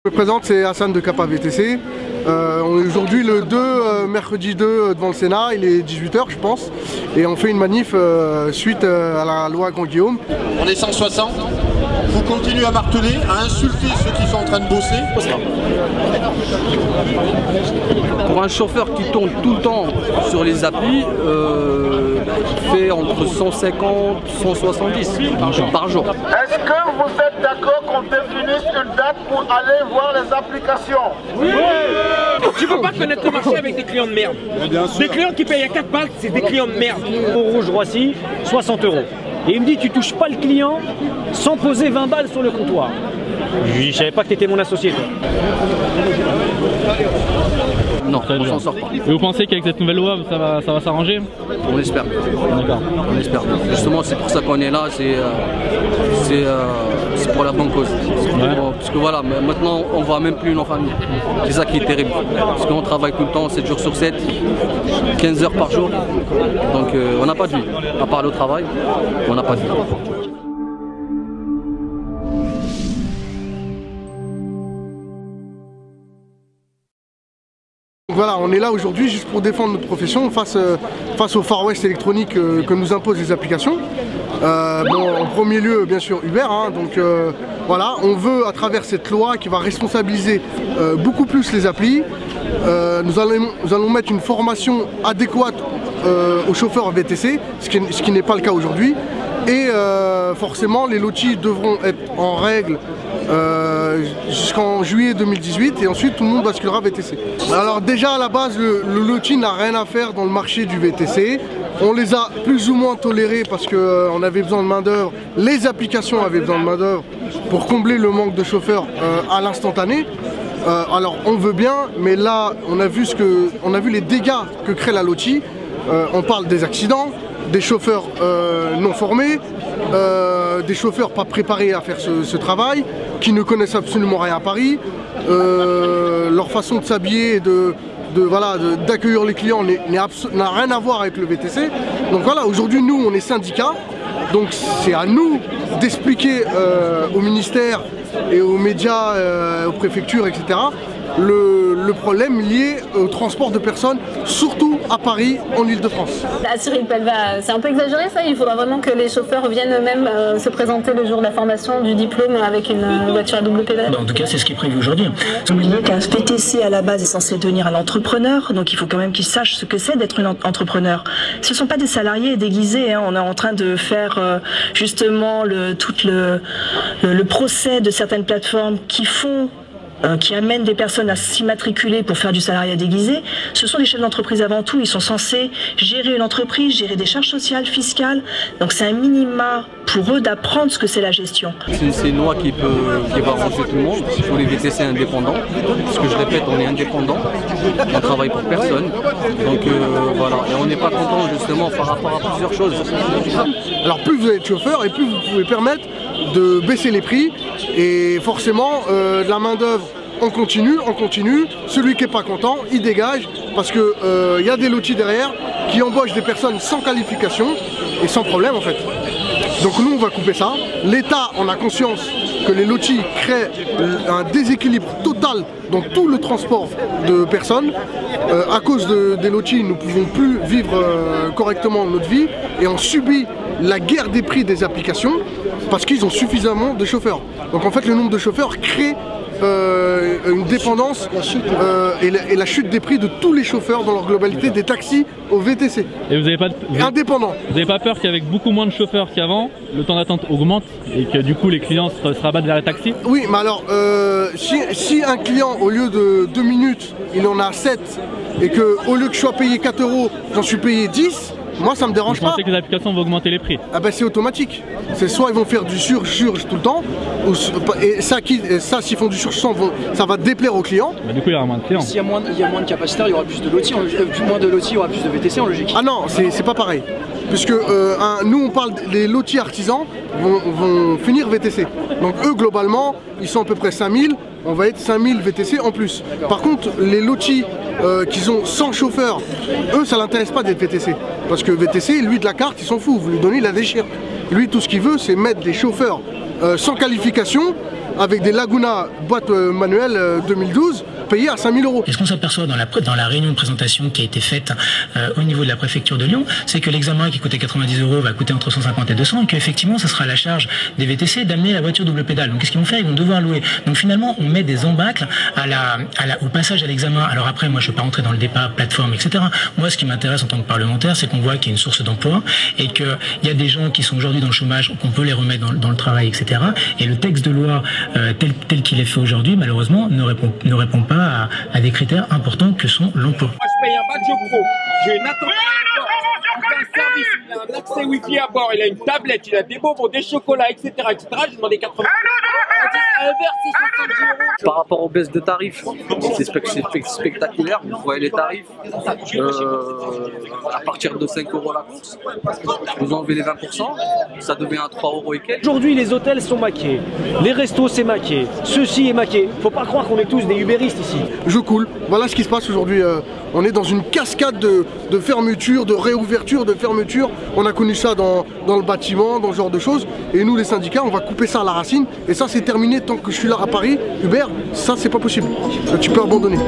Je me présente, c'est Hassan de Kappa VTC. On est aujourd'hui le 2, mercredi 2 devant le Sénat, il est 18 h je pense. Et on fait une manif suite à la loi Grand Guillaume. On est 160, vous continuez à marteler, à insulter ceux qui sont en train de bosser. Pour un chauffeur qui tourne tout le temps sur les applis, qui fait entre 150 et 170 par jour. Est-ce que vous êtes d'accord qu'on définisse une date pour aller voir les applications? Oui. Tu peux pas connaître le marché avec des clients de merde. Des clients qui payent à 4 balles, c'est des clients de merde. Au Rouge Roissy, 60 €. Et il me dit, tu touches pas le client sans poser 20 balles sur le comptoir. Je savais pas que tu étais mon associé, toi. Non, on s'en sort pas. Et vous pensez qu'avec cette nouvelle loi, ça va s'arranger? On l'espère. D'accord. On espère. Justement, c'est pour ça qu'on est là, c'est pour la bonne cause. Parce que voilà, maintenant, on voit même plus nos familles. C'est ça qui est terrible. Parce qu'on travaille tout le temps, 7 jours sur 7, 15 heures par jour. Donc on n'a pas de vie. À part le travail, on n'a pas de vie. Voilà, on est là aujourd'hui juste pour défendre notre profession face au Far West électronique que nous imposent les applications. En premier lieu, bien sûr, Uber. Donc voilà, on veut à travers cette loi qui va responsabiliser beaucoup plus les applis. Nous allons mettre une formation adéquate aux chauffeurs VTC, ce qui n'est pas le cas aujourd'hui. Et forcément, les lotis devront être en règle jusqu'en juillet 2018 et ensuite tout le monde basculera VTC. Alors déjà à la base, le loti n'a rien à faire dans le marché du VTC. On les a plus ou moins tolérés parce qu'on avait besoin de main d'œuvre. Les applications avaient besoin de main d'œuvre pour combler le manque de chauffeurs à l'instantané. Alors on veut bien, mais là on a vu les dégâts que crée la loti. On parle des accidents, des chauffeurs non formés, des chauffeurs pas préparés à faire ce travail, qui ne connaissent absolument rien à Paris. Leur façon de s'habiller et d'accueillir les clients n'a rien à voir avec le VTC. Donc voilà, aujourd'hui nous on est syndicat, donc c'est à nous d'expliquer au ministère et aux médias, aux préfectures, etc. le problème lié au transport de personnes, surtout à Paris, en Ile-de-France. Cyril Pelva, c'est un peu exagéré ça? Il faudra vraiment que les chauffeurs viennent eux-mêmes se présenter le jour de la formation du diplôme avec une voiture à double pédale? En tout cas, c'est ce qui est prévu aujourd'hui. N'oubliez qu'un VTC à la base est censé devenir un entrepreneur, donc il faut quand même qu'ils sachent ce que c'est d'être un entrepreneur. Ce ne sont pas des salariés déguisés, on est en train de faire justement tout le procès de certaines plateformes qui amènent des personnes à s'immatriculer pour faire du salariat déguisé. Ce sont des chefs d'entreprise avant tout, ils sont censés gérer une entreprise, gérer des charges sociales, fiscales, donc c'est un minima pour eux d'apprendre ce que c'est la gestion. C'est une loi qui va arranger tout le monde, pour les VTC indépendants, parce que je répète, on est indépendant, on travaille pour personne, donc voilà, et on n'est pas content justement par rapport à plusieurs choses. Alors plus vous êtes chauffeur et plus vous pouvez permettre de baisser les prix, et forcément de la main d'œuvre on continue, celui qui n'est pas content il dégage, parce que y a des lotis derrière qui embauchent des personnes sans qualification et sans problème en fait. Donc nous on va couper ça. L'État en a conscience que les lotis créent un déséquilibre total dans tout le transport de personnes. À cause des lotis, nous ne pouvons plus vivre correctement notre vie et on subit la guerre des prix des applications parce qu'ils ont suffisamment de chauffeurs. Donc en fait le nombre de chauffeurs crée une dépendance et la chute des prix de tous les chauffeurs dans leur globalité, des taxis au VTC. Et vous n'avez pas indépendant. Vous n'avez pas peur qu'avec beaucoup moins de chauffeurs qu'avant, le temps d'attente augmente et que du coup les clients se rabattent vers les taxis? Oui, mais alors si un client au lieu de 2 minutes, il en a 7 et que au lieu que je sois payé 4 €, j'en suis payé 10, moi ça me dérange pas. Vous pensez que les applications vont augmenter les prix? Ah ben c'est automatique. C'est soit ils vont faire du surcharge tout le temps, et ça s'ils font du surcharge, ça va déplaire aux clients. Bah, du coup il y aura moins de clients. S'il y a moins de capacitaires, il y aura plus de lotis, moins de lotis, il y aura plus de VTC en logique. Ah non, c'est pas pareil. Puisque nous on parle des lotis artisans vont finir VTC. Donc eux globalement, ils sont à peu près 5000, on va être 5000 VTC en plus. Par contre les lotis qui ont 100 chauffeurs, eux ça l'intéresse pas d'être VTC. Parce que VTC, lui de la carte, il s'en fout, vous lui donnez, il la déchire. Lui tout ce qu'il veut c'est mettre des chauffeurs sans qualification avec des Laguna boîte manuelle 2012 payées à 5 000 €. Et ce qu'on s'aperçoit dans la réunion de présentation qui a été faite au niveau de la préfecture de Lyon, c'est que l'examen qui coûtait 90 € va coûter entre 150 et 200 et qu'effectivement ça sera à la charge des VTC d'amener la voiture double pédale. Donc qu'est-ce qu'ils vont faire? Ils vont devoir louer. Donc finalement on met des embâcles au passage à l'examen. Alors après moi je ne vais pas rentrer dans le débat plateforme etc. Moi ce qui m'intéresse en tant que parlementaire c'est qu'on voit qu'il y a une source d'emploi et qu'il y a des gens qui sont aujourd'hui dans le chômage, qu'on peut les remettre dans le travail etc. Et le texte de loi tel qu'il est fait aujourd'hui malheureusement ne répond pas à des critères importants que sont l'emploi. Moi je paye un badge pro, j'ai une attente à bord, il a un service, il a un accès wifi à bord, il a une tablette, il a des bonbons, des chocolats, etc. J'ai demandé 80 €. Par rapport aux baisses de tarifs, c'est spectaculaire. Vous voyez les tarifs. À partir de 5 € la course, vous enlevez les 20%, ça devient à 3 € et quelques. Aujourd'hui, les hôtels sont maqués, les restos c'est maqué, ceci est maqué. Faut pas croire qu'on est tous des ubéristes ici. Je coule. Voilà ce qui se passe aujourd'hui. On est dans une cascade de fermetures, de réouvertures, de fermetures. On a connu ça dans le bâtiment, dans ce genre de choses. Et nous, les syndicats, on va couper ça à la racine. Et ça, c'est terminé tant que je suis là à Paris. Hubert, ça, c'est pas possible. Tu peux abandonner.